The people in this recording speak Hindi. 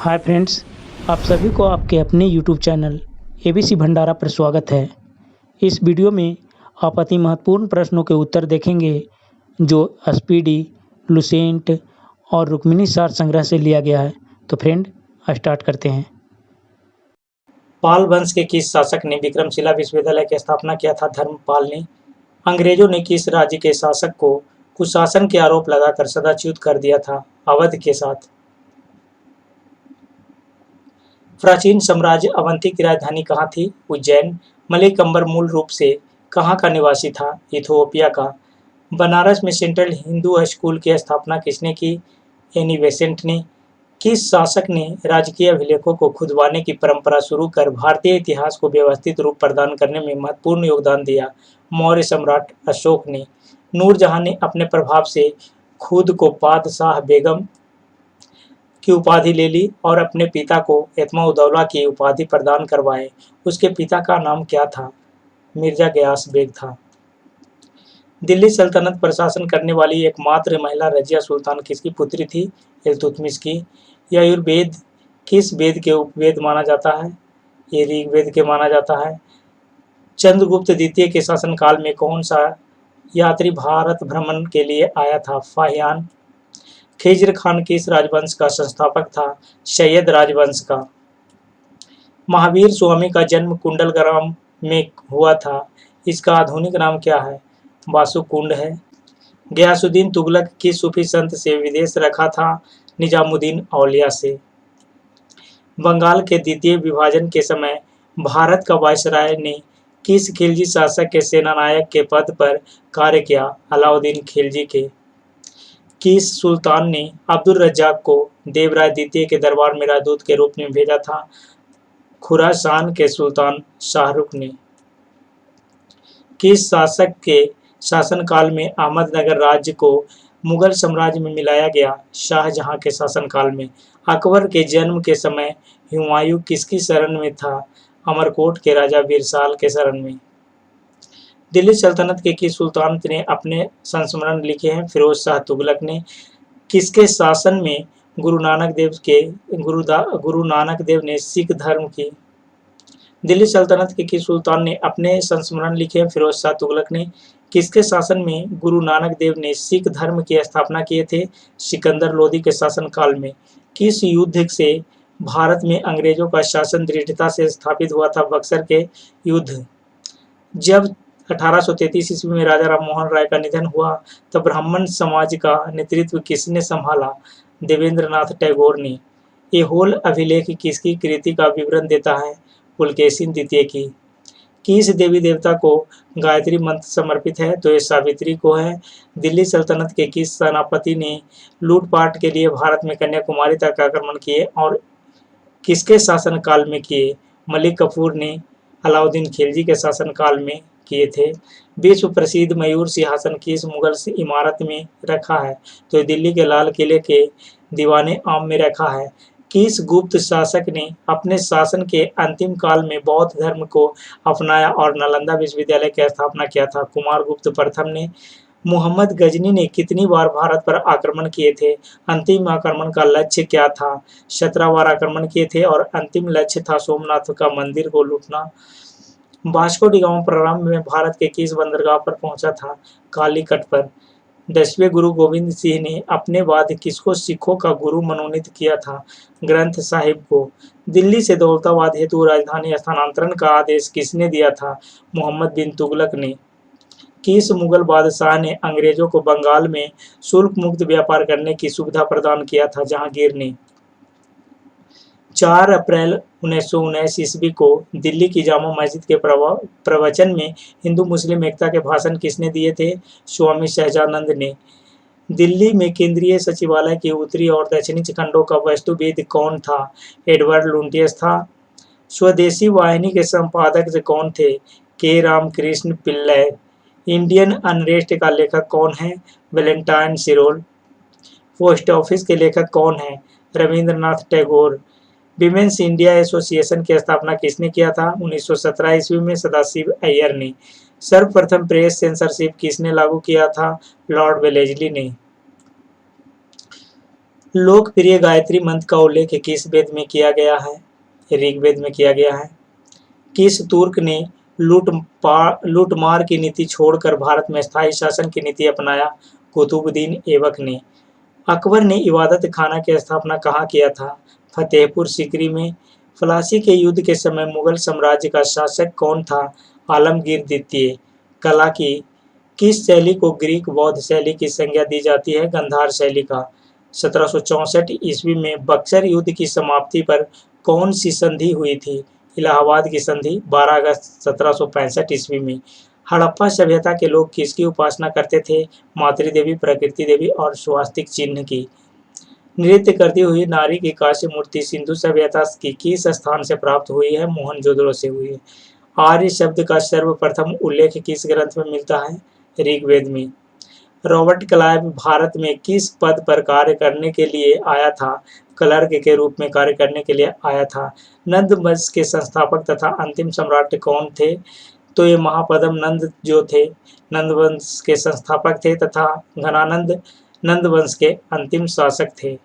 हाय फ्रेंड्स, आप सभी को आपके अपने यूट्यूब चैनल एबीसी भंडारा पर स्वागत है। इस वीडियो में आप अति महत्वपूर्ण प्रश्नों के उत्तर देखेंगे जो स्पीडी, लुसेंट और रुक्मिणी सार संग्रह से लिया गया है। तो फ्रेंड, स्टार्ट करते हैं। पाल वंश के किस शासक ने विक्रमशिला विश्वविद्यालय की स्थापना किया था? धर्मपाल ने। अंग्रेजों ने किस राज्य के शासक को कुशासन के आरोप लगाकर सदाच्युत कर दिया था? अवध के साथ। प्राचीन साम्राज्य अवंती की राजधानी कहाँ थी? उज्जैन। मलिक अंबर मूल रूप से कहाँ का निवासी था? इथोपिया का। बनारस में सेंट्रल हिंदू स्कूल की स्थापना किसने की? एनी बेसेंट ने। किस शासक ने राजकीय अभिलेखों को खुदवाने की परंपरा शुरू कर भारतीय इतिहास को व्यवस्थित रूप प्रदान करने में महत्वपूर्ण योगदान दिया? मौर्य सम्राट अशोक ने। नूरजहां ने अपने प्रभाव से खुद को पादशाह बेगम की उपाधि ले ली और अपने पिता को एतमा-उद-दौला की उपाधि प्रदान करवाए। उसके पिता का नाम क्या था? मिर्जा गयास बेग था। दिल्ली सल्तनत पर शासन करने वाली एकमात्र महिला रजिया सुल्तान किसकी पुत्री थी? इल्तुतमिश की। यजुर्वेद किस वेद के उपवेद माना जाता है? ये ऋग्वेद के माना जाता है। चंद्रगुप्त द्वितीय के शासनकाल में कौन सा यात्री भारत भ्रमण के लिए आया था? फाहियान। खिज्र खान किस राजवंश का संस्थापक था? सैयद राजवंश का। महावीर स्वामी का जन्म कुंडलग्राम में हुआ था, इसका आधुनिक नाम क्या है? वासुकुंड है। गयासुद्दीन तुगलक किस सूफी संत से विदेश रखा था? निजामुद्दीन औलिया से। बंगाल के द्वितीय विभाजन के समय भारत का वायसराय ने किस खिलजी शासक के सेनानायक के पद पर कार्य किया? अलाउद्दीन खिलजी के। किस सुल्तान ने अब्दुल रज्जाक को देवराय द्वितीय के दरबार में राजदूत के रूप में भेजा था? खुरासान के सुल्तान शाहरुख ने। किस शासक के शासनकाल में अहमदनगर राज्य को मुगल साम्राज्य में मिलाया गया? शाहजहां के शासनकाल में। अकबर के जन्म के समय हुमायूं किसकी शरण में था? अमरकोट के राजा बिरसाल के शरण में। दिल्ली सल्तनत के किस सुल्तान ने अपने संस्मरण लिखे हैं? फिरोज शाह तुगलक ने। किसके शासन में गुरु नानक देव ने सिख धर्म की? दिल्ली सल्तनत के किस सुल्तान ने अपने संस्मरण लिखे हैं? फिरोज शाह तुगलक ने। किसके शासन में गुरु नानक देव ने सिख धर्म की स्थापना किए थे? सिकंदर लोदी के शासनकाल में। किस युद्ध से भारत में अंग्रेजों का शासन दृढ़ता से स्थापित हुआ था? बक्सर के युद्ध। जब 1833 ईस्वी में राजा राममोहन राय का निधन हुआ तब ब्राह्मण समाज का नेतृत्व किसने संभाला? देवेंद्रनाथ टैगोर ने। ऐहोल अभिलेख किसकी कृति का विवरण देता है? पुलकेशिन द्वितीय की। किस देवी देवता को गायत्री मंत्र समर्पित है? तो ये सावित्री को है। दिल्ली सल्तनत के किस सेनापति ने लूटपाट के लिए भारत में कन्याकुमारी तक आक्रमण किए और किसके शासनकाल में किए? मलिक कफूर ने अलाउद्दीन खिलजी के शासनकाल में किए थे। विश्व प्रसिद्ध मयूर सिंहासन किस मुगल इमारत में रखा है? तो दिल्ली के लाल किले के दीवाने आम में रखा है। किस गुप्त शासक ने अपने शासन के अंतिम काल में बौद्ध धर्म को अपनाया और नालंदा विश्वविद्यालय की स्थापना किया था? कुमारगुप्त प्रथम ने। मोहम्मद गजनी ने कितनी बार भारत पर आक्रमण किए थे? अंतिम आक्रमण का लक्ष्य क्या था? 17 बार आक्रमण किए थे और अंतिम लक्ष्य था सोमनाथ का मंदिर को लूटना। वास्को डी गामा प्रारंभ में भारत के किस बंदरगाह पर पहुंचा था? कालीकट पर। 10वें गुरु गोविंद सिंह ने अपने बाद किसको सिखों का गुरु मनोनीत किया था? ग्रंथ साहिब को। दिल्ली से दौलताबाद हेतु राजधानी स्थानांतरण का आदेश किसने दिया था? मोहम्मद बिन तुगलक ने। किस मुगल बादशाह ने अंग्रेजों को बंगाल में शुल्क मुक्त व्यापार करने की सुविधा प्रदान किया था? जहांगीर ने। 4 अप्रैल 1919 ईस्वी को दिल्ली की जामा मस्जिद के प्रवचन में हिंदू मुस्लिम एकता के भाषण किसने दिए थे? स्वामी सहजानंद ने। दिल्ली में केंद्रीय सचिवालय के उत्तरी और दक्षिणी खंडों का वास्तुविद कौन था? एडवर्ड लुटियंस था। स्वदेशी वाहिनी के संपादक कौन थे? के रामकृष्ण पिल्लई। इंडियन अनरेस्ट का लेखक कौन है? वैलेंटाइन सिरोल। पोस्ट ऑफिस के लेखक कौन है? Rabindranath Tagore. Women's India association की स्थापना किसने किया था? 1917 ईस्वी में सदाशिव अय्यर ने। सर्वप्रथम प्रेस सेंसरशिप किसने लागू किया था? लॉर्ड वेलेस्ली ने। लोकप्रिय गायत्री मंत्र का उल्लेख किस वेद में किया गया है? ऋग्वेद में किया गया है। किस तुर्क ने लूटमार की नीति छोड़कर भारत में स्थायी शासन की नीति अपनाया? कुतुबुद्दीन ऐबक ने। अकबर ने इबादत खाना की स्थापना कहाँ किया था? फतेहपुर सीकरी में। प्लासी के युद्ध के समय मुगल साम्राज्य का शासक कौन था? आलमगीर द्वितीय। कला की किस शैली को ग्रीक बौद्ध शैली की संज्ञा दी जाती है? गांधार शैली का। 1764 ईस्वी में बक्सर युद्ध की समाप्ति पर कौन सी संधि हुई थी? इलाहाबाद की संधि। 12 अगस्त 1765 ईस्वी में। हड़प्पा सभ्यता के लोग किसकी उपासना करते थे? मातृ देवी, प्रकृति देवी और स्वास्तिक चिन्ह की। नृत्य करती हुई नारी की कांस्य मूर्ति सिंधु सभ्यता की किस स्थान से प्राप्त हुई है? मोहनजोदड़ो से हुई है। आर्य शब्द का सर्वप्रथम उल्लेख किस ग्रंथ में मिलता है? ऋग्वेद में। रॉबर्ट क्लाइव भारत में किस पद पर कार्य करने के लिए आया था? क्लर्क के रूप में कार्य करने के लिए आया था। नंद वंश के संस्थापक तथा अंतिम सम्राट कौन थे? तो ये महापद्म नंद जो थे नंद वंश के संस्थापक थे तथा घनानंद नंद वंश के अंतिम शासक थे।